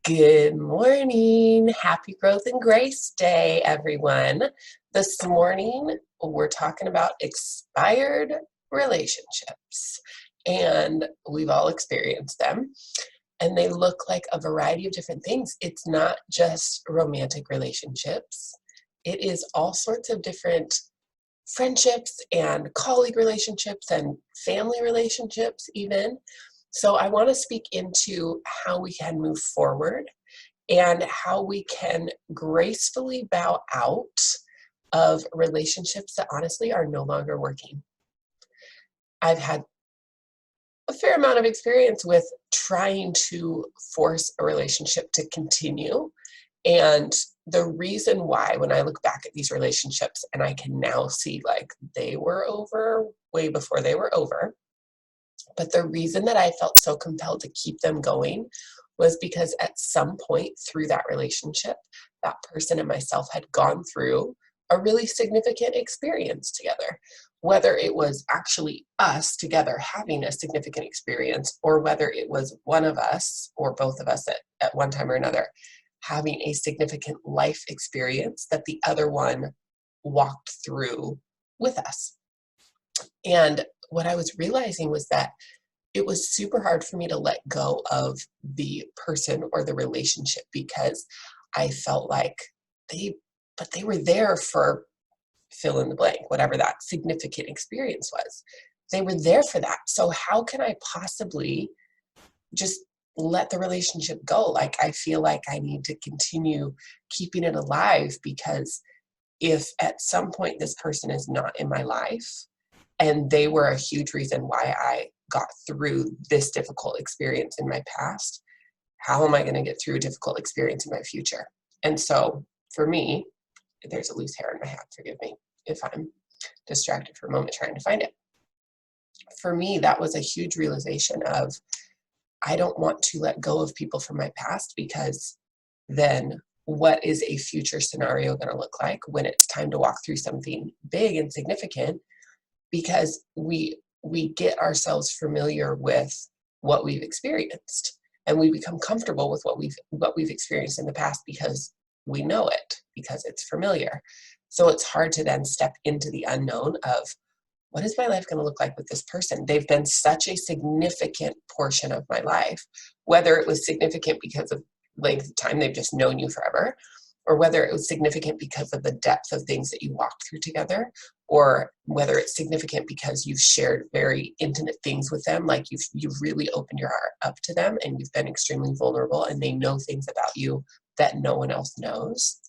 Good morning. Happy Growth and Grace Day, everyone. This morning, we're talking about expired relationships, and we've all experienced them, and they look like a variety of different things. It's not just romantic relationships. It is all sorts of different friendships and colleague relationships and family relationships even. So I want to speak into how we can move forward and how we can gracefully bow out of relationships that honestly are no longer working. I've had a fair amount of experience with trying to force a relationship to continue. And the reason why, when I look back at these relationships and I can now see like they were over way before they were over, but the reason that I felt so compelled to keep them going was because at some point through that relationship, that person and myself had gone through a really significant experience together. Whether it was actually us together having a significant experience, or whether it was one of us or both of us at one time or another having a significant life experience that the other one walked through with us. And what I was realizing was that it was super hard for me to let go of the person or the relationship because I felt like they were there for fill in the blank, whatever that significant experience was. They were there for that. So how can I possibly just let the relationship go? Like, I feel like I need to continue keeping it alive, because if at some point this person is not in my life and they were a huge reason why I got through this difficult experience in my past, how am I going to get through a difficult experience in my future? And so for me, there's a loose hair in my hat, forgive me if I'm distracted for a moment trying to find it. For me, that was a huge realization of, I don't want to let go of people from my past, because then what is a future scenario going to look like when it's time to walk through something big and significant? Because we get ourselves familiar with what we've experienced, and we become comfortable with what we've experienced in the past because we know it, because it's familiar. So it's hard to then step into the unknown of, what is my life going to look like with this person? They've been such a significant portion of my life, whether it was significant because of length of time, they've just known you forever, or whether it was significant because of the depth of things that you walked through together, or whether it's significant because you've shared very intimate things with them, like you've really opened your heart up to them and you've been extremely vulnerable and they know things about you that no one else knows.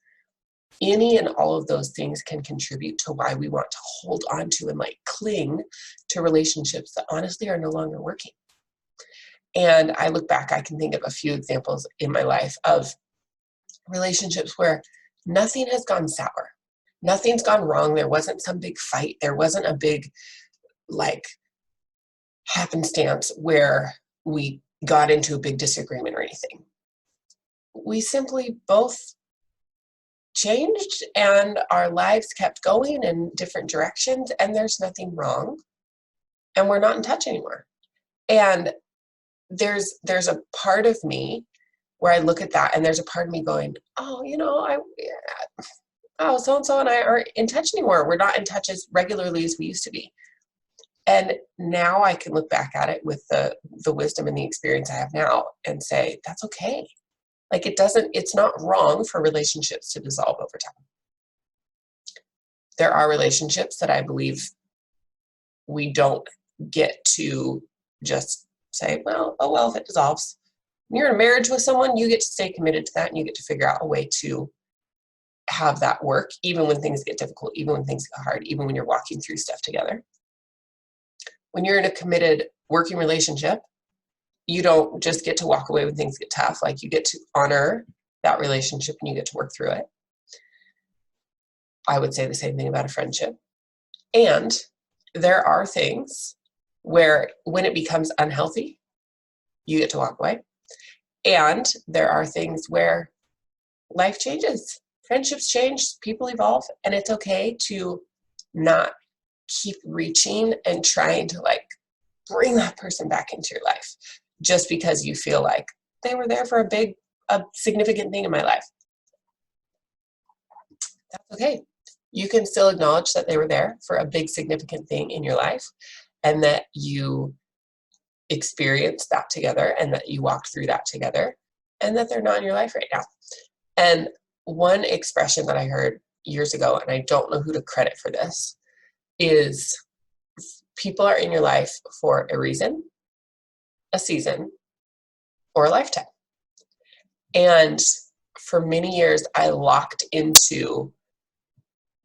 Any and all of those things can contribute to why we want to hold on to and like cling to relationships that honestly are no longer working. And I look back, I can think of a few examples in my life of relationships where nothing has gone sour. Nothing's gone wrong. There wasn't some big fight. There wasn't a big like happenstance where we got into a big disagreement or anything. We simply both changed and our lives kept going in different directions, and there's nothing wrong, and we're not in touch anymore. And there's a part of me where I look at that and there's a part of me going, oh, so-and-so and I aren't in touch anymore. We're not in touch as regularly as we used to be. And now I can look back at it with the wisdom and the experience I have now and say, that's okay. Like, it's not wrong for relationships to dissolve over time. There are relationships that I believe we don't get to just say, well, if it dissolves. When you're in a marriage with someone, you get to stay committed to that and you get to figure out a way to have that work, even when things get difficult, even when things get hard, even when you're walking through stuff together. When you're in a committed working relationship, you don't just get to walk away when things get tough. Like, you get to honor that relationship and you get to work through it. I would say the same thing about a friendship. And there are things where when it becomes unhealthy, you get to walk away. And there are things where life changes, friendships change, people evolve, and it's okay to not keep reaching and trying to like bring that person back into your life just because you feel like they were there for a big a significant thing in my life. That's okay. You can still acknowledge that they were there for a big significant thing in your life, and that you experienced that together, and that you walked through that together, and that they're not in your life right now. And one expression that I heard years ago, and I don't know who to credit for this, is people are in your life for a reason, a season, or a lifetime. And for many years, I locked into,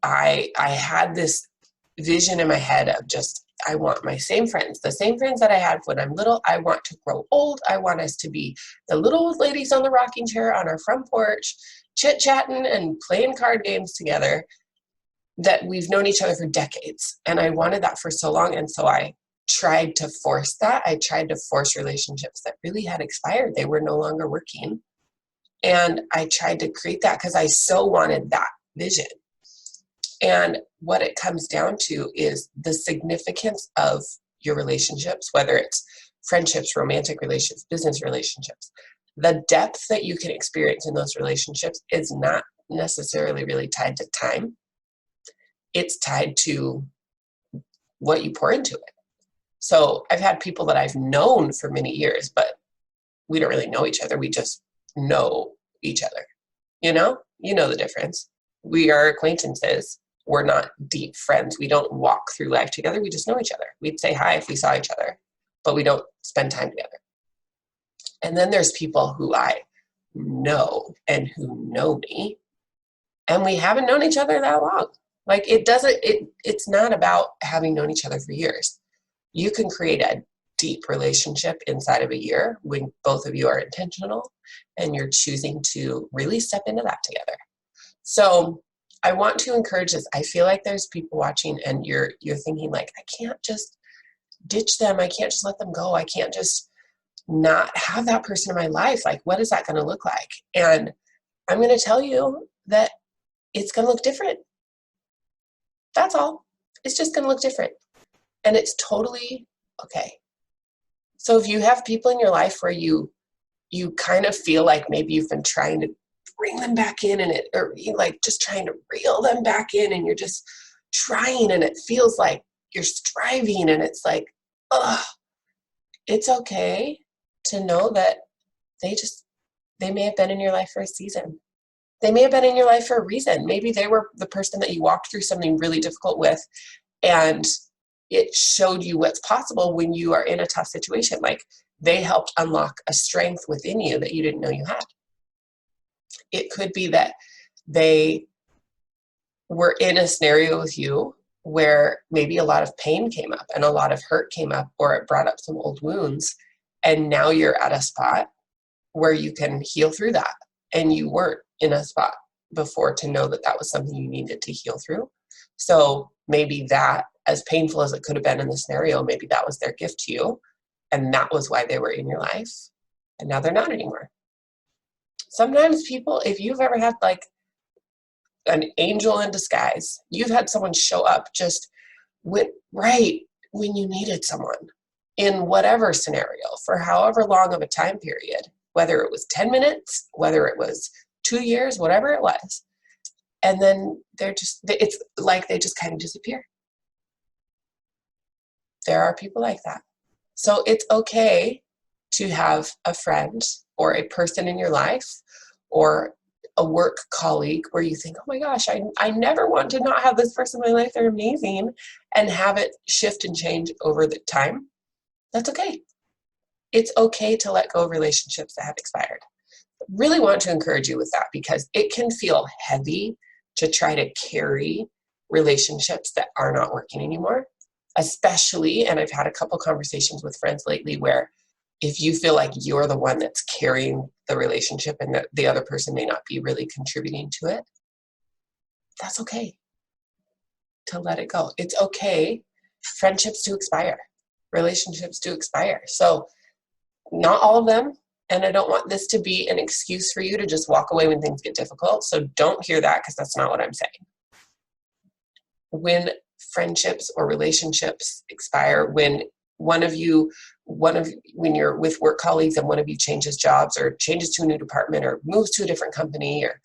I had this vision in my head of just, I want my same friends, the same friends that I had when I'm little. I want to grow old. I want us to be the little old ladies on the rocking chair on our front porch, chit-chatting and playing card games together, that we've known each other for decades. And I wanted that for so long. And so I tried to force that. I tried to force relationships that really had expired. They were no longer working. And I tried to create that because I so wanted that vision. And what it comes down to is the significance of your relationships, whether it's friendships, romantic relationships, business relationships. The depth that you can experience in those relationships is not necessarily really tied to time. It's tied to what you pour into it. So I've had people that I've known for many years, but we don't really know each other. We just know each other. You know the difference. We are acquaintances. We're not deep friends. We don't walk through life together. We just know each other. We'd say hi if we saw each other, but we don't spend time together. And then there's people who I know and who know me, and we haven't known each other that long. Like it's not about having known each other for years. You can create a deep relationship inside of a year when both of you are intentional and you're choosing to really step into that together. So I want to encourage this. I feel like there's people watching and you're thinking like, I can't just ditch them. I can't just let them go. I can't just not have that person in my life. Like, what is that going to look like? And I'm going to tell you that it's going to look different. That's all. It's just going to look different. And it's totally okay. So if you have people in your life where you kind of feel like maybe you've been trying to bring them back in or you like just trying to reel them back in, and you're just trying and it feels like you're striving and it's like, ugh, it's okay to know that they may have been in your life for a season. They may have been in your life for a reason. Maybe they were the person that you walked through something really difficult with, and it showed you what's possible when you are in a tough situation. Like, they helped unlock a strength within you that you didn't know you had. It could be that they were in a scenario with you where maybe a lot of pain came up and a lot of hurt came up, or it brought up some old wounds. And now you're at a spot where you can heal through that. And you weren't in a spot before to know that that was something you needed to heal through. So maybe that, as painful as it could have been in the scenario, maybe that was their gift to you. And that was why they were in your life. And now they're not anymore. Sometimes people, if you've ever had like an angel in disguise, you've had someone show up just right when you needed someone in whatever scenario for however long of a time period, whether it was 10 minutes, whether it was 2 years, whatever it was. And then it's like they just kind of disappear. There are people like that. So it's okay to have a friend or a person in your life or a work colleague where you think, oh my gosh, I never want to not have this person in my life. They're amazing. And have it shift and change over the time. That's okay. It's okay to let go of relationships that have expired. Really want to encourage you with that, because it can feel heavy to try to carry relationships that are not working anymore. Especially, and I've had a couple conversations with friends lately where if you feel like you're the one that's carrying the relationship and that the other person may not be really contributing to it, that's okay to let it go. It's okay. Friendships do expire. Relationships do expire. So not all of them. And I don't want this to be an excuse for you to just walk away when things get difficult. So don't hear that, because that's not what I'm saying. When friendships or relationships expire, when when you're with work colleagues and one of you changes jobs or changes to a new department or moves to a different company, or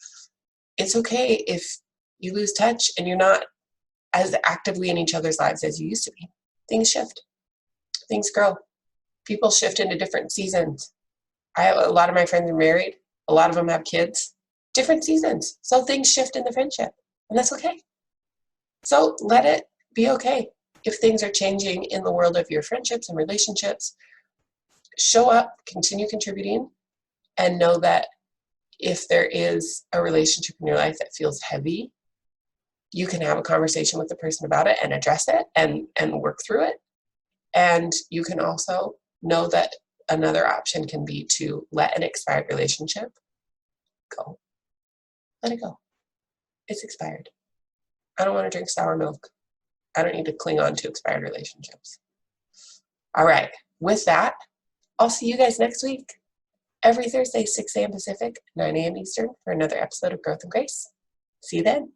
it's okay if you lose touch and you're not as actively in each other's lives as you used to be. Things shift, things grow, people shift into different seasons. A lot of my friends are married, a lot of them have kids, different seasons, so things shift in the friendship, and that's okay. So let it be okay if things are changing in the world of your friendships and relationships. Show up, continue contributing, and know that if there is a relationship in your life that feels heavy, you can have a conversation with the person about it and address it and work through it. And you can also know that another option can be to let an expired relationship go. Let it go. It's expired. I don't want to drink sour milk. I don't need to cling on to expired relationships. All right. With that, I'll see you guys next week. Every Thursday, 6 a.m. Pacific, 9 a.m. Eastern, for another episode of Growth and Grace. See you then.